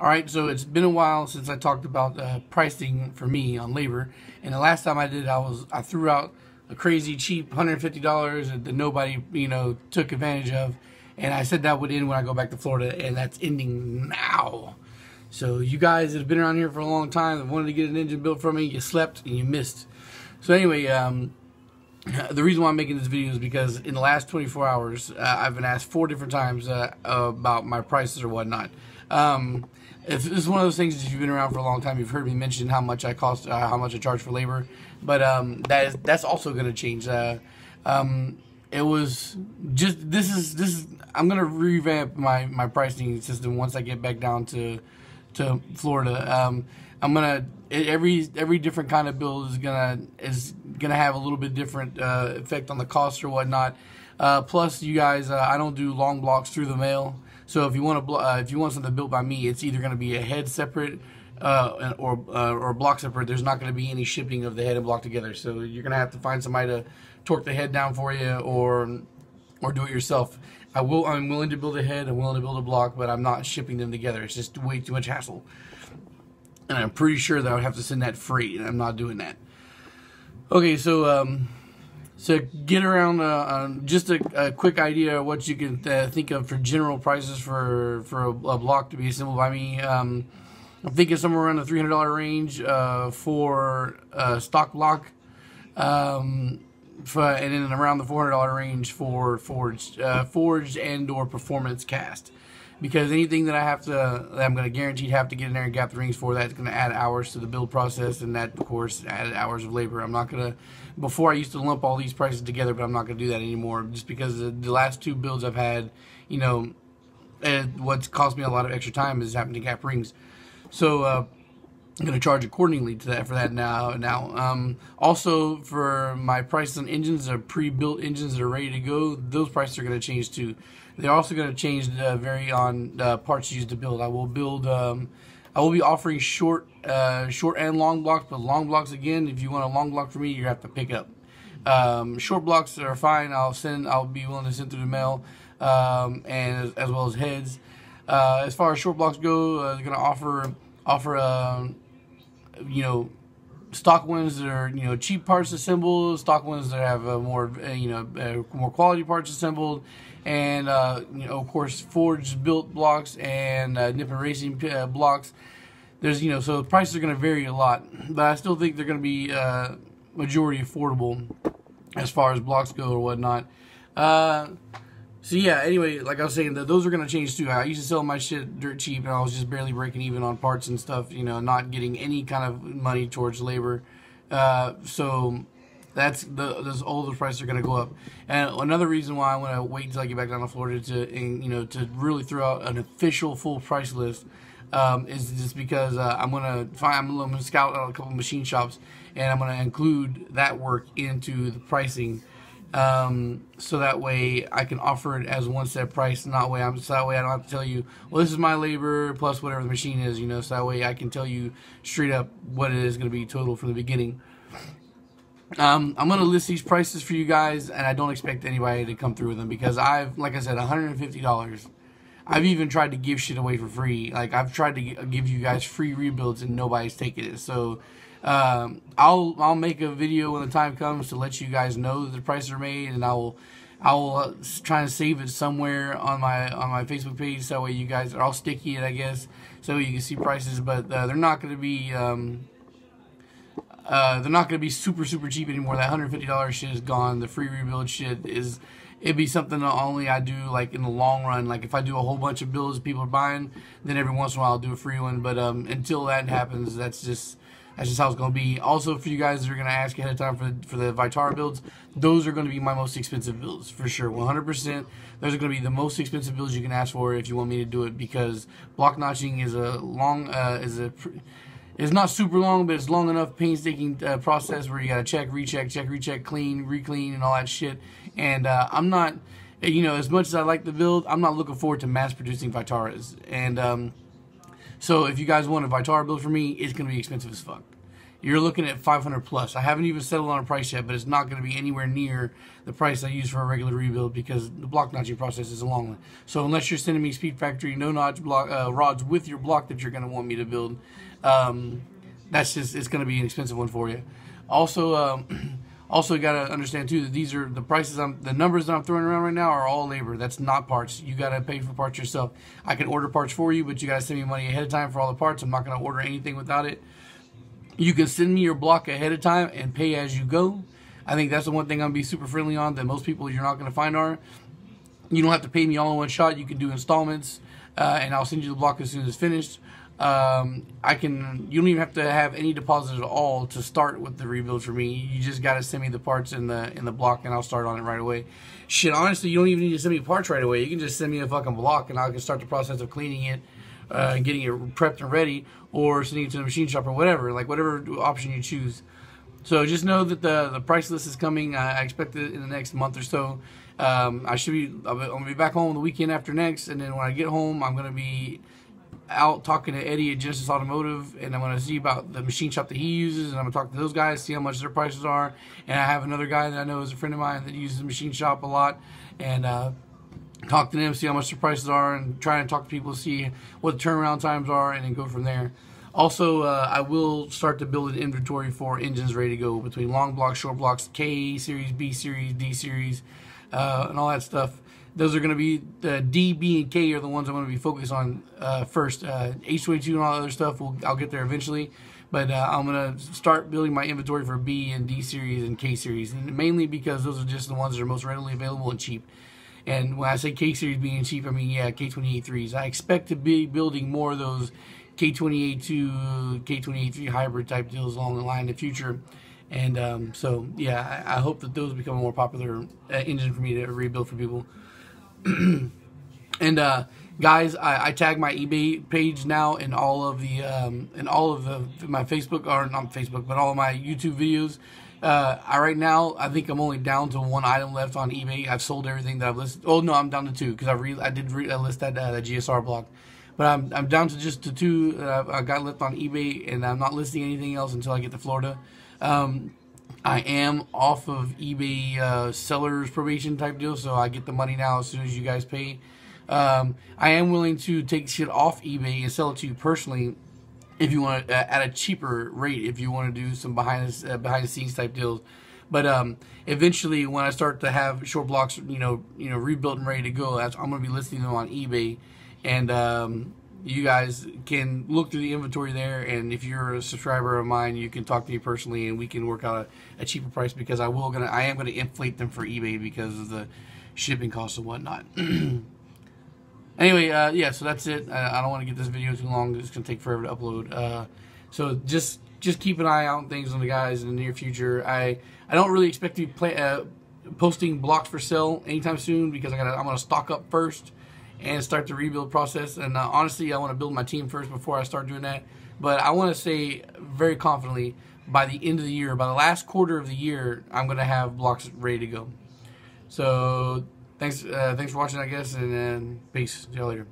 Alright, so it's been a while since I talked about pricing for me on labor, and the last time I did, I threw out a crazy cheap $150 that nobody took advantage of, and I said that would end when I go back to Florida, and that's ending now. So you guys that have been around here for a long time that wanted to get an engine built from me, you slept and you missed. So anyway, the reason why I'm making this video is because in the last 24 hours, I've been asked 4 different times about my prices or whatnot. It's one of those things, if you've been around for a long time, you've heard me mention how much I cost, how much I charge for labor. But that's also going to change. It was just I'm going to revamp my pricing system once I get back down to Florida. I'm gonna every different kind of build is gonna have a little bit different effect on the cost or whatnot. Plus, you guys, I don't do long blocks through the mail. So if you want something built by me, it's either going to be a head separate or block separate. There's not going to be any shipping of the head and block together. So you're going to have to find somebody to torque the head down for you or do it yourself. I'm willing to build a head. I'm willing to build a block, but I'm not shipping them together. It's just way too much hassle. And I'm pretty sure that I would have to send that freight, and I'm not doing that. Okay, so get around just a quick idea of what you can think of for general prices for a block to be assembled by me. I'm thinking somewhere around the $300 range for a stock block, and then around the $400 range for forged and or performance cast. Because anything that I'm going to guaranteed have to get in there and gap the rings for, that's going to add hours to the build process, and that, of course, added hours of labor. I'm not going to, before I used to lump all these prices together, but I'm not going to do that anymore, just because the last 2 builds I've had, what's cost me a lot of extra time is having to gap rings. So, I'm going to charge accordingly to that for that now. Also, for my prices on engines, or pre-built engines that are ready to go, those prices are going to change too. They're also going to change vary on parts used to build. I will be offering short and long blocks, but long blocks, again, if you want a long block for me, you have to pick up. Short blocks are fine. I'll be willing to send through the mail, and as well as heads. As far as short blocks go, they're going to offer stock ones that are cheap parts assembled, stock ones that have more quality parts assembled, and of course forged built blocks and Nippon Racing blocks. There's so the prices are going to vary a lot, but I still think they're going to be majority affordable as far as blocks go or whatnot. So yeah, anyway, like I was saying, those are going to change too. I used to sell my shit dirt cheap, and I was just barely breaking even on parts and stuff, not getting any kind of money towards labor. So all those prices are going to go up. And another reason why I want to wait until I get back down to Florida to really throw out an official full price list is just because I'm going to scout out a couple machine shops, and I'm going to include that work into the pricing. So that way I can offer it as one set price, and so that way I don't have to tell you, well, this is my labor plus whatever the machine is, so that way I can tell you straight up what it is going to be total from the beginning. I'm going to list these prices for you guys, and I don't expect anybody to come through with them, because like I said, $150. I've even tried to give shit away for free. Like, I've tried to give you guys free rebuilds, and nobody's taking it. So I'll make a video when the time comes to let you guys know that the prices are made, and I will try to save it somewhere on my Facebook page, so that way you guys are all sticky it, I guess, so you can see prices. But they're not going to be super cheap anymore. That $150 shit is gone. The free rebuild shit it'd be something that only I do like in the long run. Like if I do a whole bunch of builds people are buying, then every once in a while I'll do a free one. But until that happens, that's just how it's going to be. Also, for you guys that are going to ask ahead of time for the Vitara builds, those are going to be my most expensive builds for sure. 100%. Those are going to be the most expensive builds you can ask for if you want me to do it, because block notching is it's not super long, but it's long enough, painstaking process where you got to check, recheck, clean, re-clean, and all that shit. And I'm not, as much as I like the build, I'm not looking forward to mass-producing Vitaras. And so if you guys want a Vitara build for me, it's going to be expensive as fuck. you're looking at 500 plus. I haven't even settled on a price yet, but it's not going to be anywhere near the price I use for a regular rebuild because the block notching process is a long one. So unless you're sending me Speed Factory no notch block rods with your block that you're going to want me to build, that's just, it's going to be an expensive one for you. Also, also you got to understand too that these are the prices. The numbers that I'm throwing around right now are all labor. That's not parts. You got to pay for parts yourself. I can order parts for you, but you got to send me money ahead of time for all the parts. I'm not going to order anything without it. You can send me your block ahead of time and pay as you go. I think that's the one thing I'm going to be super friendly on that most people you're not going to find are. You don't have to pay me all in one shot. You can do installments, and I'll send you the block as soon as it's finished. You don't even have to have any deposit at all to start with the rebuild for me. You just got to send me the parts in the block, and I'll start on it right away. Shit, honestly, you don't even need to send me parts right away. You can just send me a fucking block, and I can start the process of cleaning it, getting it prepped and ready, or sending it to the machine shop or whatever, like whatever option you choose. So just know that the price list is coming. I expect it in the next month or so. I'm gonna be back home the weekend after next, and then when I get home, I'm gonna be out talking to Eddie at Genesis Automotive, and I'm gonna see about the machine shop that he uses, and I'm gonna talk to those guys, see how much their prices are. And I have another guy that I know is a friend of mine that uses the machine shop a lot, and talk to them, see how much their prices are, and try and talk to people, see what the turnaround times are, and then go from there. Also, I will start to build an inventory for engines ready to go between long blocks, short blocks, K series, B series, D series, and all that stuff. Those are going to be the D, B, and K are the ones I'm going to be focused on first. H22 and all that other stuff, I'll get there eventually. But I'm going to start building my inventory for B and D series and K series, and mainly because those are just the ones that are most readily available and cheap. And when I say K series being cheap, I mean, yeah, K28.3s. I expect to be building more of those K28.2, K28.3 hybrid type deals along the line in the future. And so, yeah, I hope that those become a more popular engine for me to rebuild for people. And guys, I tag my eBay page now in all of the my Facebook, or not Facebook, but all of my YouTube videos. Right now, I think I'm only down to one item left on eBay. I've sold everything that I've listed. Oh no, I'm down to two because I did list that GSR block. But I'm down to just the two that I got left on eBay, and I'm not listing anything else until I get to Florida. I am off of eBay seller's probation type deal, so I get the money now as soon as you guys pay. I am willing to take shit off eBay and sell it to you personally if you want at a cheaper rate, if you want to do some behind the scenes type deals. But eventually, when I start to have short blocks, rebuilt and ready to go, I'm going to be listing them on eBay. And you guys can look through the inventory there, and if you're a subscriber of mine, you can talk to me personally, and we can work out a cheaper price, because I am gonna inflate them for eBay because of the shipping costs and whatnot. Anyway, yeah, so that's it. I don't want to get this video too long. It's gonna take forever to upload. So just keep an eye out on things on the guys in the near future. I don't really expect to be posting blocks for sale anytime soon, because I'm gonna stock up first and start the rebuild process. And honestly, I want to build my team first before I start doing that. But I want to say very confidently, by the end of the year, by the last quarter of the year, I'm going to have blocks ready to go. So thanks for watching, I guess, and peace. See y'all later.